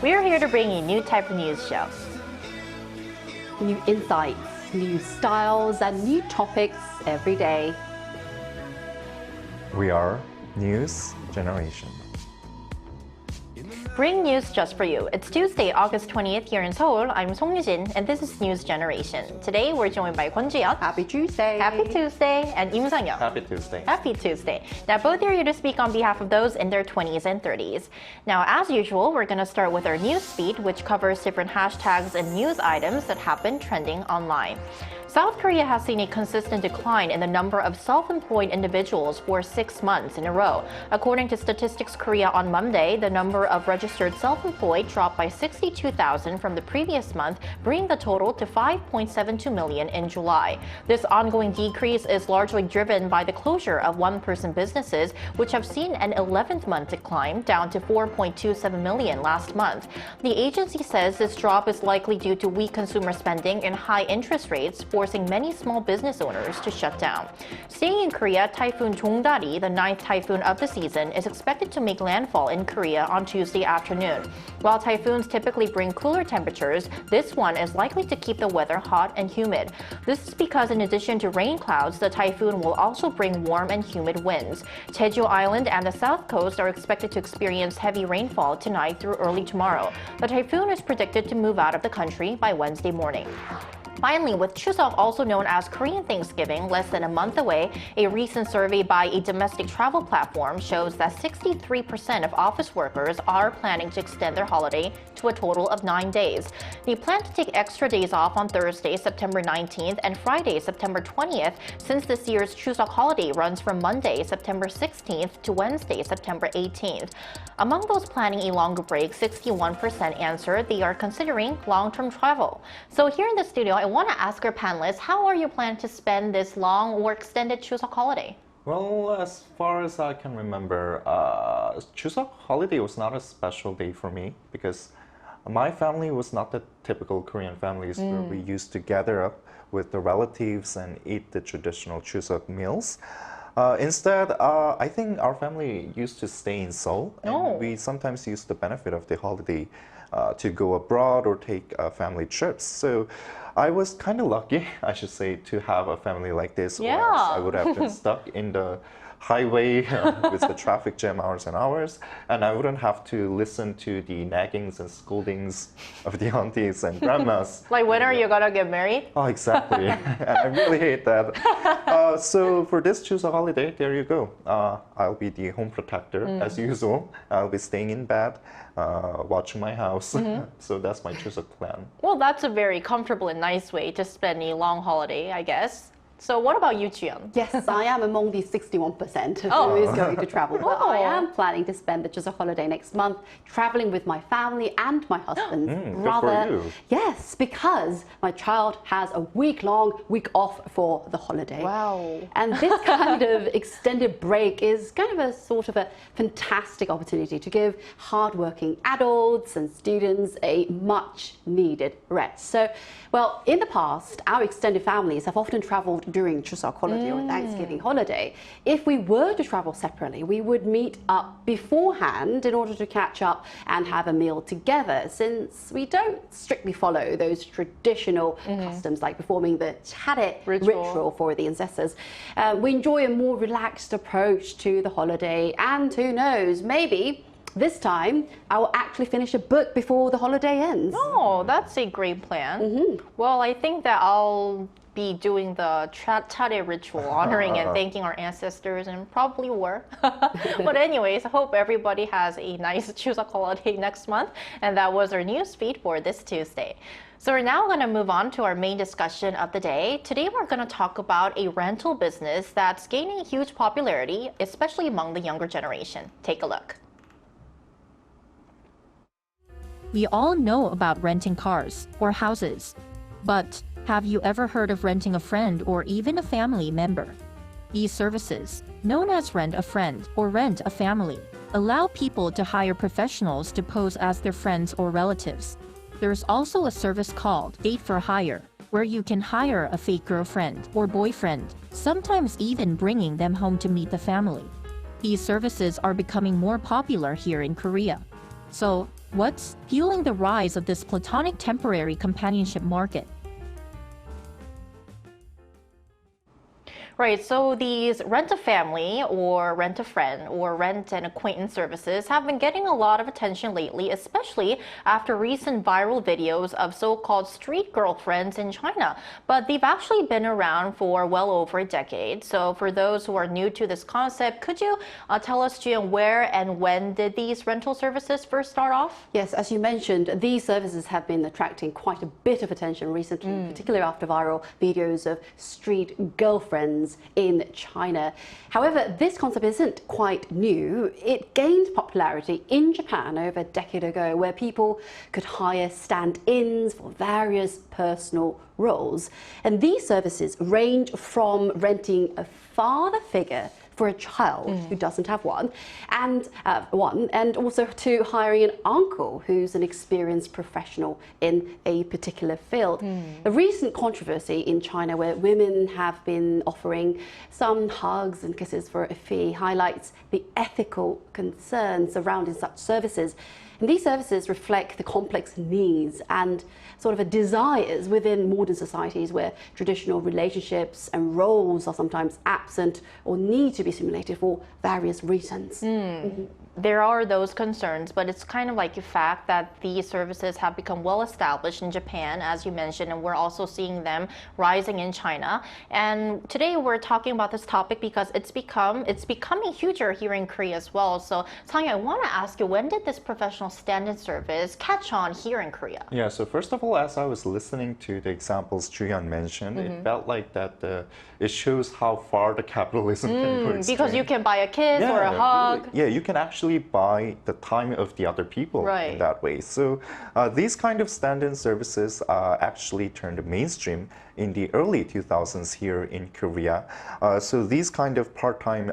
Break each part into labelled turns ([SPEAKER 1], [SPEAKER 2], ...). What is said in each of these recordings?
[SPEAKER 1] We are here to bring you a new type of news show.
[SPEAKER 2] New insights, new styles, and new topics every day.
[SPEAKER 3] We are News Generation.
[SPEAKER 1] Bring news just for you. It's Tuesday, August 20th here in Seoul. I'm Song Yujin, and this is News Generation. Today, we're joined by Kwon Ji-yeon.
[SPEAKER 2] Happy Tuesday.
[SPEAKER 1] Happy Tuesday. And Im Sang-yeon.
[SPEAKER 3] Happy Tuesday.
[SPEAKER 1] Happy Tuesday. Now, both are here to speak on behalf of those in their 20s and 30s. Now, as usual, we're going to start with our news feed, which covers different hashtags and news items that have been trending online. South Korea has seen a consistent decline in the number of self-employed individuals for 6 months in a row. According to Statistics Korea on Monday, the number of registered self-employed dropped by 62,000 from the previous month, bringing the total to 5.72 million in July. This ongoing decrease is largely driven by the closure of one-person businesses, which have seen an 11th month decline, down to 4.27 million last month. The agency says this drop is likely due to weak consumer spending and high interest rates, forcing many small business owners to shut down. Staying in Korea, Typhoon Jongdari, the 9th typhoon of the season, is expected to make landfall in Korea on Tuesday afternoon. While typhoons typically bring cooler temperatures, this one is likely to keep the weather hot and humid. This is because in addition to rain clouds, the typhoon will also bring warm and humid winds. Jeju Island and the south coast are expected to experience heavy rainfall tonight through early tomorrow. The typhoon is predicted to move out of the country by Wednesday morning. Finally, with Chuseok, also known as Korean Thanksgiving, less than a month away, a recent survey by a domestic travel platform shows that 63% of office workers are planning to extend their holiday to a total of 9 days. They plan to take extra days off on Thursday, September 19th and Friday, September 20th, since this year's Chuseok holiday runs from Monday, September 16th to Wednesday, September 18th. Among those planning a longer break, 61% answered they are considering long-term travel. So here in the studio, I want to ask our panelists, how are you planning to spend this long or extended Chuseok holiday?
[SPEAKER 3] Well, as far as I can remember, Chuseok holiday was not a special day for me because my family was not the typical Korean families where we used to gather up with the relatives and eat the traditional Chuseok meals. Instead, I think our family used to stay in Seoul, and we sometimes used the benefit of the holiday to go abroad or take family trips. So I was kind of lucky, I should say, to have a family like this. Or else I would have been stuck in the highway with the traffic jam hours and hours, and I wouldn't have to listen to the naggings and scoldings of the aunties and grandmas.
[SPEAKER 1] Like, when are you gonna get married?
[SPEAKER 3] Oh, exactly. And I really hate that. So for this Chuseok holiday, there you go. I'll be the home protector as usual. I'll be staying in bed, watching my house. So that's my Chuseok plan.
[SPEAKER 1] Well, that's a very comfortable and nice way to spend a long holiday, I guess. So what about you, Ji-yeon?
[SPEAKER 2] Yes, I am among the 61% who is going to travel. But I am planning to spend the Chuseok holiday next month traveling with my family and my husband.
[SPEAKER 3] Good for you.
[SPEAKER 2] Yes, because my child has a week off for the holiday.
[SPEAKER 1] Wow.
[SPEAKER 2] And this kind of extended break is kind of a sort of a fantastic opportunity to give hardworking adults and students a much needed rest. So, well, in the past, our extended families have often traveled during Chuseok holiday or Thanksgiving holiday. If we were to travel separately, we would meet up beforehand in order to catch up and have a meal together, since we don't strictly follow those traditional customs like performing the charit ritual for the ancestors. We enjoy a more relaxed approach to the holiday, and who knows, maybe this time, I will actually finish a book before the holiday ends.
[SPEAKER 1] Oh, that's a great plan. Well, I think that I'll be doing the charit ritual, honoring and thanking our ancestors, and probably were. But anyways, I hope everybody has a nice Chuseok holiday next month. And that was our news feed for this Tuesday. So we're now going to move on to our main discussion of the day. Today we're going to talk about a rental business that's gaining huge popularity, especially among the younger generation. Take a look.
[SPEAKER 4] We all know about renting cars or houses, but have you ever heard of renting a friend or even a family member? These services, known as Rent a Friend or Rent a Family, allow people to hire professionals to pose as their friends or relatives. There's also a service called Date for Hire, where you can hire a fake girlfriend or boyfriend, sometimes even bringing them home to meet the family. These services are becoming more popular here in Korea. So, What's fueling the rise of this platonic temporary companionship market?
[SPEAKER 1] Right, so these rent-a-family or rent-a-friend or rent and acquaintance services have been getting a lot of attention lately, especially after recent viral videos of so-called street girlfriends in China. But they've actually been around for well over a decade. So for those who are new to this concept, could you tell us, Jian, where and when did these rental services first start off?
[SPEAKER 2] Yes, as you mentioned, these services have been attracting quite a bit of attention recently, particularly after viral videos of street girlfriends in China. However, this concept isn't quite new. It gained popularity in Japan over a decade ago, where people could hire stand-ins for various personal roles. And these services range from renting a father figure for a child who doesn't have one, and also to hiring an uncle who's an experienced professional in a particular field. A recent controversy in China where women have been offering some hugs and kisses for a fee highlights the ethical concerns surrounding such services. And these services reflect the complex needs and sort of desires within modern societies where traditional relationships and roles are sometimes absent or need to be simulated for various reasons.
[SPEAKER 1] There are those concerns, but it's kind of like a fact that these services have become well established in Japan, as you mentioned, and we're also seeing them rising in China. And today we're talking about this topic because it's becoming huger here in Korea as well. So Sang, I want to ask you, when did this professional stand-in service catch on here in Korea?
[SPEAKER 3] Yeah, so first of all, as I was listening to the examples Juhyun mentioned, it felt like that it shows how far the capitalism can go extreme.
[SPEAKER 1] Because you can buy a kiss or a hug.
[SPEAKER 3] Really. Yeah, you can actually buy the time of the other people in that way. So these kind of stand-in services actually turned mainstream in the early 2000s here in Korea. So these kind of part-time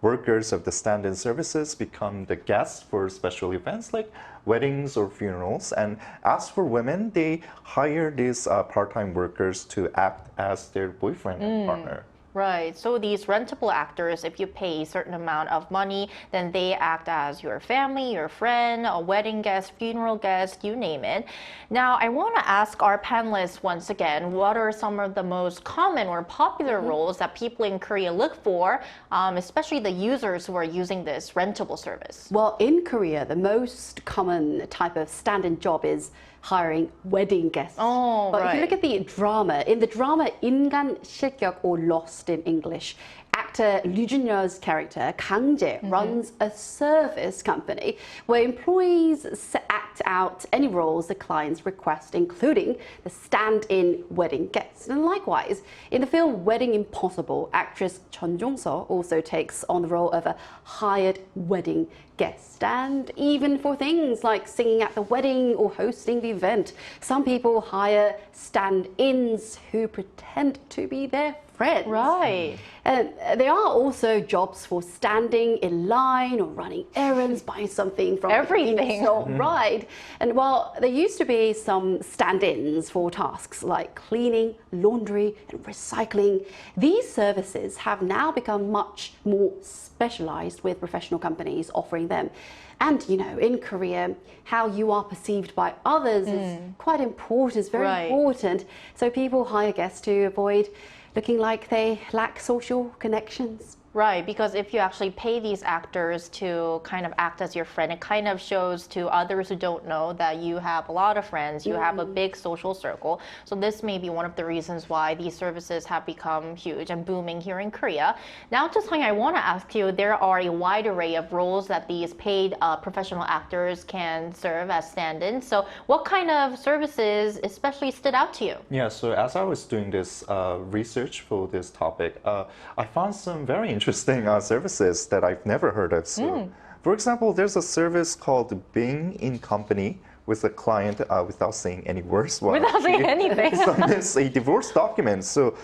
[SPEAKER 3] workers of the stand-in services become the guests for special events like weddings or funerals. And as for women, they hire these part-time workers to act as their boyfriend and partner.
[SPEAKER 1] Right. So these rentable actors, if you pay a certain amount of money, then they act as your family, your friend, a wedding guest, funeral guest, you name it. Now, I want to ask our panelists once again, what are some of the most common or popular roles that people in Korea look for, especially the users who are using this rentable service?
[SPEAKER 2] Well, in Korea, the most common type of stand-in job is hiring wedding guests. But if you look at the drama, in the drama 인간 실격 or Lost in English, actor Lee Jun-yeo's character Kang Jae runs a service company where employees act out any roles the clients request, including the stand-in wedding guests. And likewise, in the film Wedding Impossible, actress Chun Jong-seo also takes on the role of a hired wedding guest. And even for things like singing at the wedding or hosting the event, some people hire stand-ins who pretend to be their friends.
[SPEAKER 1] Right.
[SPEAKER 2] And there are also jobs for standing in line or running errands, buying something from
[SPEAKER 1] everything.
[SPEAKER 2] Right. And while there used to be some stand-ins for tasks like cleaning, laundry, and recycling, these services have now become much more specialized with professional companies offering them. And, you know, in Korea, how you are perceived by others is quite important, it's very important. So people hire guests to avoid looking like they lack social connections.
[SPEAKER 1] Right, because if you actually pay these actors to kind of act as your friend, it kind of shows to others who don't know that you have a lot of friends, you have a big social circle. So this may be one of the reasons why these services have become huge and booming here in Korea. Now, to Sang, I want to ask you, there are a wide array of roles that these paid professional actors can serve as stand-ins. So what kind of services especially stood out to you?
[SPEAKER 3] Yeah, so as I was doing this research for this topic, I found some very interesting services that I've never heard of. So, for example, there's a service called Being in Company with a client without saying any words.
[SPEAKER 1] Without saying anything.
[SPEAKER 3] Submits a divorce document. So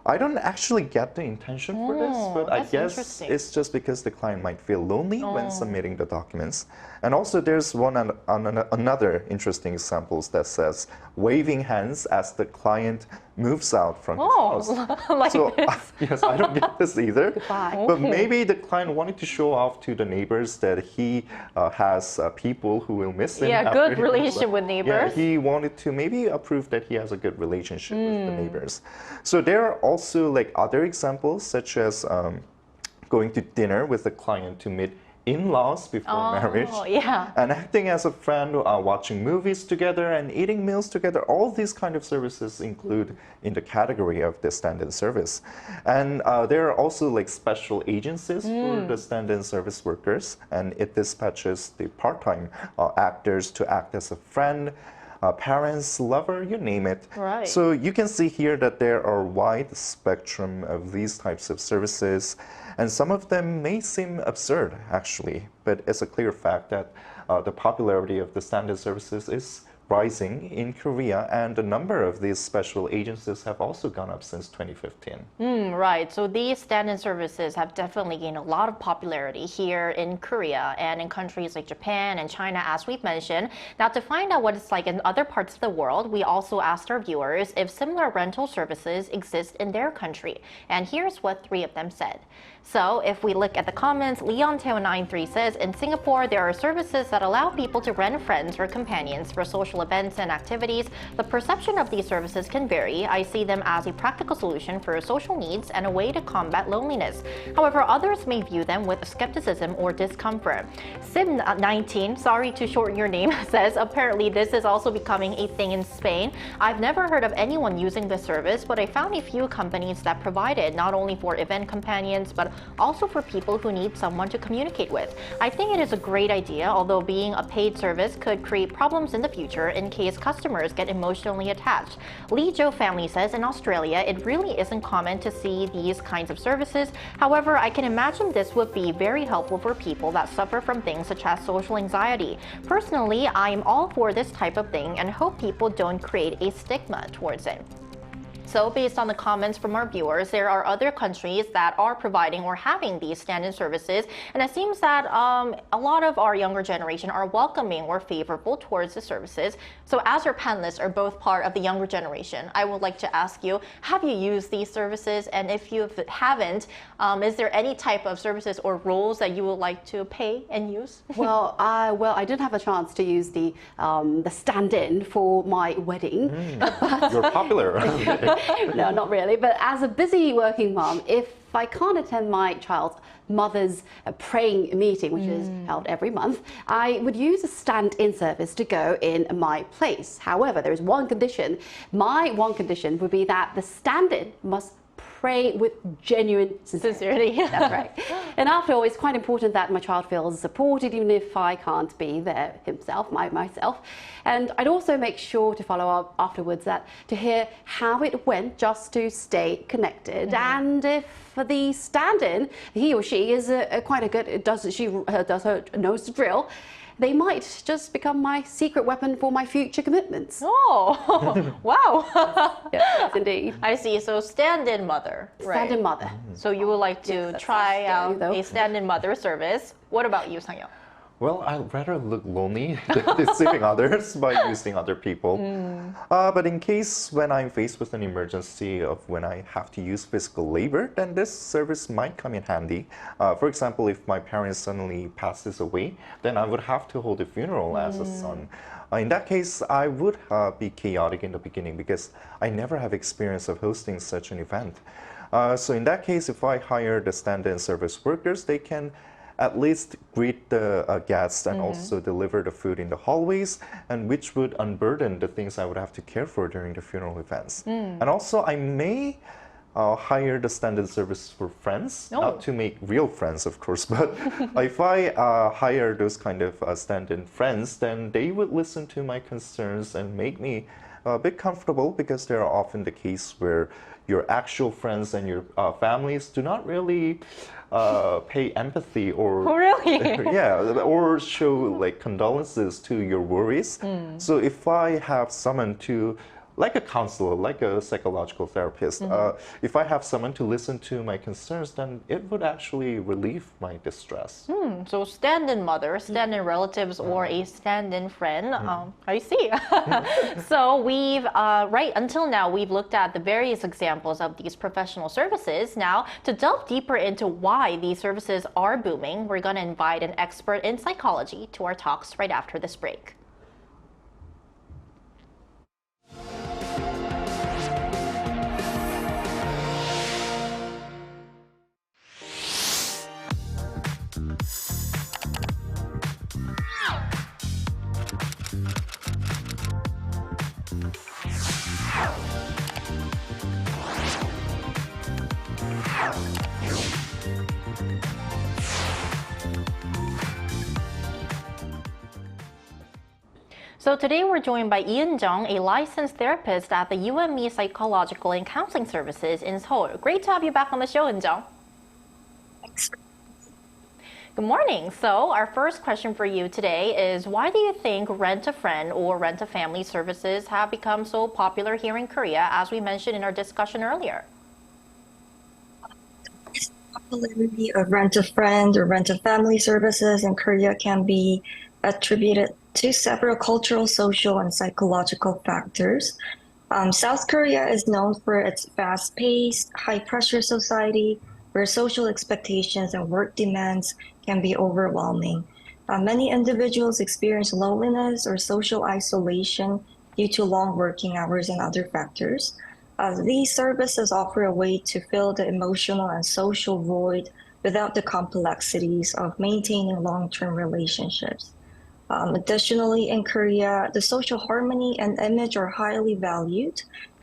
[SPEAKER 3] I don't actually get the intention for this, but I guess it's just because the client might feel lonely when submitting the documents. And also there's another interesting examples that says waving hands as the client moves out from his
[SPEAKER 1] Oh,
[SPEAKER 3] house.
[SPEAKER 1] like
[SPEAKER 3] So,
[SPEAKER 1] this.
[SPEAKER 3] yes, I don't get this either.
[SPEAKER 2] Goodbye.
[SPEAKER 3] But maybe the client wanted to show off to the neighbors that he has people who will miss him.
[SPEAKER 1] Yeah,
[SPEAKER 3] after
[SPEAKER 1] good
[SPEAKER 3] he moves
[SPEAKER 1] relationship
[SPEAKER 3] out.
[SPEAKER 1] with neighbors.
[SPEAKER 3] Yeah, he wanted to maybe prove that he has a good relationship with the neighbors. So there are also like other examples, such as going to dinner with the client to meet in-laws before marriage,
[SPEAKER 1] yeah.
[SPEAKER 3] and acting as a friend, watching movies together and eating meals together. All these kind of services include in the category of the stand-in service. And there are also like special agencies for the stand-in service workers, and it dispatches the part-time actors to act as a friend, parents, lover, you name it.
[SPEAKER 1] Right.
[SPEAKER 3] So you can see here that there are a wide spectrum of these types of services, and some of them may seem absurd, actually, but it's a clear fact that the popularity of the stand-in services is rising in Korea, and the number of these special agencies have also gone up since 2015.
[SPEAKER 1] Right. So these stand-in services have definitely gained a lot of popularity here in Korea and in countries like Japan and China, as we've mentioned. Now, to find out what it's like in other parts of the world, we also asked our viewers if similar rental services exist in their country. And here's what 3 of them said. So if we look at the comments, LeonTeo93 says, in Singapore, there are services that allow people to rent friends or companions for social events and activities. The perception of these services can vary. I see them as a practical solution for social needs and a way to combat loneliness. However, others may view them with skepticism or discomfort. Sim19, sorry to shorten your name, says, apparently this is also becoming a thing in Spain. I've never heard of anyone using this service, but I found a few companies that provide it, not only for event companions, but also for people who need someone to communicate with. I think it is a great idea, although being a paid service could create problems in the future in case customers get emotionally attached. Lee Joe family says, in Australia, it really isn't common to see these kinds of services. However, I can imagine this would be very helpful for people that suffer from things such as social anxiety. Personally, I am all for this type of thing and hope people don't create a stigma towards it. So based on the comments from our viewers, there are other countries that are providing or having these stand-in services. And it seems that a lot of our younger generation are welcoming or favorable towards the services. So as our panelists are both part of the younger generation, I would like to ask you, have you used these services? And if you haven't, is there any type of services or roles that you would like to pay and use?
[SPEAKER 2] Well, I did have a chance to use the stand-in for my wedding.
[SPEAKER 3] You're popular.
[SPEAKER 2] No, not really. But as a busy working mom, if I can't attend my child's mother's praying meeting, which is held every month, I would use a stand-in service to go in my place. However, there is one condition. My one condition would be that the stand-in must pray with genuine sincerity. That's right. And after all, it's quite important that my child feels supported, even if I can't be there myself. And I'd also make sure to follow up afterwards to hear how it went, just to stay connected. And if the stand-in, he or she is quite a good, does her knows the drill, they might just become my secret weapon for my future commitments.
[SPEAKER 1] Oh, wow.
[SPEAKER 2] Yes, indeed.
[SPEAKER 1] I see. So stand-in mother. Right.
[SPEAKER 2] Stand-in mother.
[SPEAKER 1] So you would like to
[SPEAKER 2] that
[SPEAKER 1] try
[SPEAKER 2] sounds
[SPEAKER 1] out
[SPEAKER 2] scary, though.
[SPEAKER 1] a stand-in mother service. What about you, Sang-yeon?
[SPEAKER 3] Well, I'd rather look lonely than deceiving others by using other people. But in case when I'm faced with an emergency of when I have to use physical labor, then this service might come in handy. For example, if my parents suddenly passes away, then I would have to hold a funeral as a son. In that case, I would be chaotic in the beginning because I never have experience of hosting such an event. So in that case, if I hire the stand-in service workers, they can at least greet the guests and also deliver the food in the hallways, and which would unburden the things I would have to care for during the funeral events. And also, I may hire the stand-in service for friends, not to make real friends, of course, but if I hire those kind of stand-in friends, then they would listen to my concerns and make me a bit comfortable, because there are often the case where your actual friends and your families do not really pay empathy or or show like condolences to your worries. So if I have someone to like a counselor, like a psychological therapist. If I have someone to listen to my concerns, then it would actually relieve my distress.
[SPEAKER 1] So stand-in mother, stand-in relatives, or a stand-in friend. I see. So we've, right until now, we've looked at the various examples of these professional services. Now, to delve deeper into why these services are booming, we're going to invite an expert in psychology to our talks right after this break. So today we're joined by Ian Jung, a licensed therapist at the UME Psychological and Counseling Services in Seoul. Great to have you back on the show, Ian Jung.
[SPEAKER 5] Thanks.
[SPEAKER 1] Good morning. So our first question for you today is, why do you think rent-a-friend or rent-a-family services have become so popular here in Korea, as we mentioned in our discussion earlier?
[SPEAKER 5] The popularity of rent-a-friend or rent-a-family services in Korea can be attributed to several cultural, social, and psychological factors. South Korea is known for its fast-paced, high-pressure society where social expectations and work demands can be overwhelming. Many individuals experience loneliness or social isolation due to long working hours and other factors. These services offer a way to fill the emotional and social void without the complexities of maintaining long-term relationships. Additionally, in Korea, the social harmony and image are highly valued.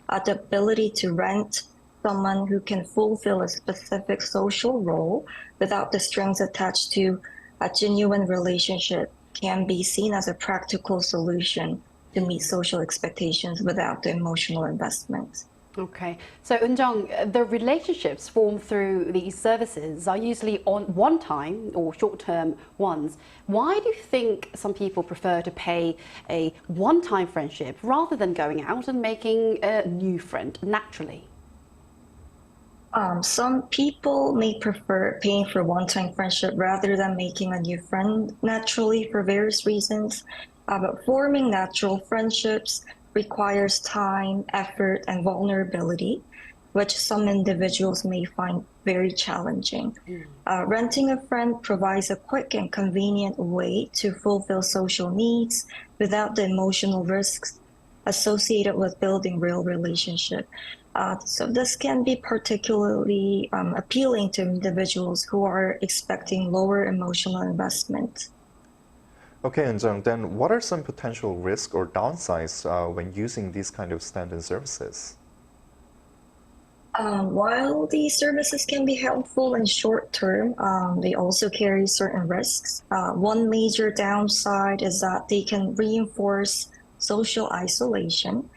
[SPEAKER 5] The ability to rent someone who can fulfill a specific social role without the strings attached to a genuine relationship can be seen as a practical solution to meet social expectations without the emotional investment.
[SPEAKER 2] Okay, so Eun-jung, the relationships formed through these services are usually on one-time or short-term ones. Why do you think some people prefer to pay a one-time friendship rather than going out and making a new friend naturally?
[SPEAKER 5] Some people may prefer paying for one-time friendship rather than making a new friend naturally for various reasons. But forming natural friendships requires time, effort, and vulnerability, which some individuals may find very challenging. Renting a friend provides a quick and convenient way to fulfill social needs without the emotional risks associated with building real relationship. So this can be particularly appealing to individuals who are expecting lower emotional investment.
[SPEAKER 3] Okay, and then what are some potential risks or downsides when using these kind of stand-in services?
[SPEAKER 5] While these services can be helpful in short term, they also carry certain risks. One major downside is that they can reinforce social isolation.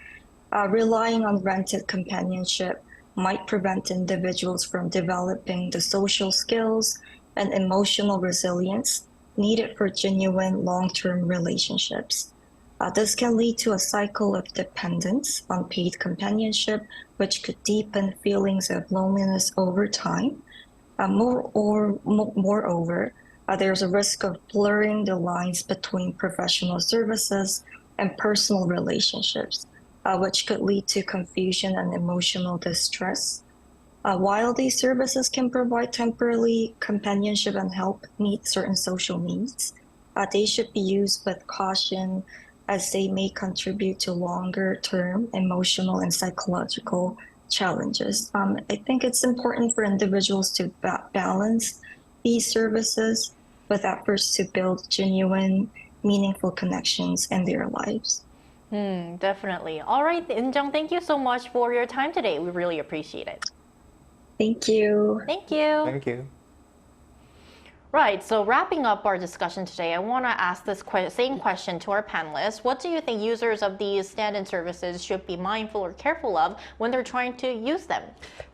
[SPEAKER 5] Relying on rented companionship might prevent individuals from developing the social skills and emotional resilience needed for genuine long-term relationships. This can lead to a cycle of dependence on paid companionship, which could deepen feelings of loneliness over time. Moreover, there's a risk of blurring the lines between professional services and personal relationships, which could lead to confusion and emotional distress. While these services can provide temporary companionship and help meet certain social needs, they should be used with caution as they may contribute to longer-term emotional and psychological challenges. I think it's important for individuals to balance these services with efforts to build genuine, meaningful connections in their lives.
[SPEAKER 1] Definitely. All right, Eun-jung, thank you so much for your time today. We really appreciate it.
[SPEAKER 5] Thank you.
[SPEAKER 1] Thank you.
[SPEAKER 3] Thank you.
[SPEAKER 1] Right, so wrapping up our discussion today, I want to ask this same question to our panelists. What do you think users of these stand-in services should be mindful or careful of when they're trying to use them?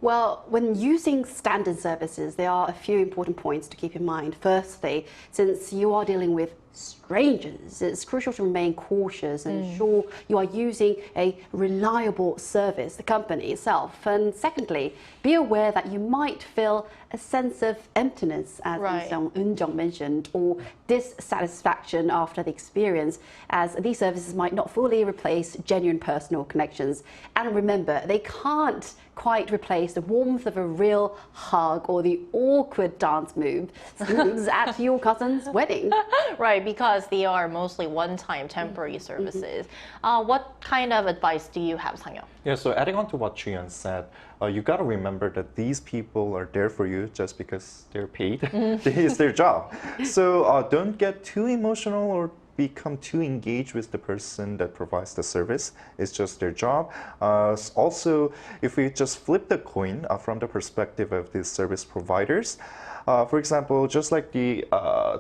[SPEAKER 2] Well, when using stand-in services, there are a few important points to keep in mind. Firstly, since you are dealing with strangers. It's crucial to remain cautious and ensure you are using a reliable service, the company itself. And secondly, be aware that you might feel a sense of emptiness, as Eun-jung mentioned, or dissatisfaction after the experience, as these services might not fully replace genuine personal connections. And remember, they can't quite replace the warmth of a real hug or the awkward dance moves at your cousin's wedding.
[SPEAKER 1] Right, because they are mostly one-time temporary services. What kind of advice do you have, Sang-yeon?
[SPEAKER 3] Yeah, so adding on to what Chuyeon said, you got to remember that these people are there for you just because they're paid. It's their job. So don't get too emotional or become too engaged with the person that provides the service. It's just their job. Also, if we just flip the coin from the perspective of these service providers, for example, just like the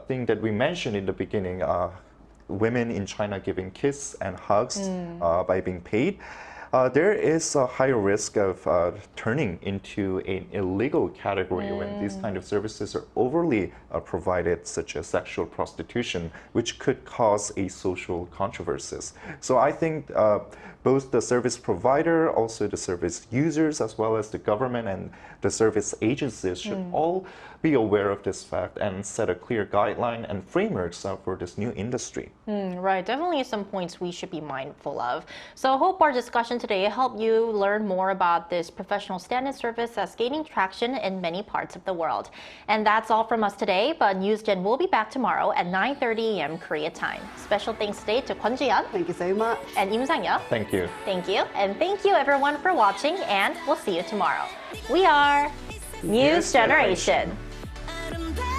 [SPEAKER 3] thing that we mentioned in the beginning, women in China giving kisses and hugs by being paid, there is a higher risk of turning into an illegal category when these kind of services are overly provided, such as sexual prostitution, which could cause a social controversies. So I think both the service provider, also the service users, as well as the government and the service agencies should all be aware of this fact and set a clear guideline and frameworks for this new industry.
[SPEAKER 1] Right, definitely some points we should be mindful of. So I hope our discussion today helped you learn more about this professional stand-in service that's gaining traction in many parts of the world. And that's all from us today, but NewsGen will be back tomorrow at 9:30 a.m. Korea time. Special thanks today to Kwon Ji-yeon
[SPEAKER 2] Thank you so much.
[SPEAKER 1] and Im Sang-yeon.
[SPEAKER 3] Thank you.
[SPEAKER 1] Thank you. And thank you everyone for watching, and we'll see you tomorrow. We are News Generation.
[SPEAKER 6] 아름다운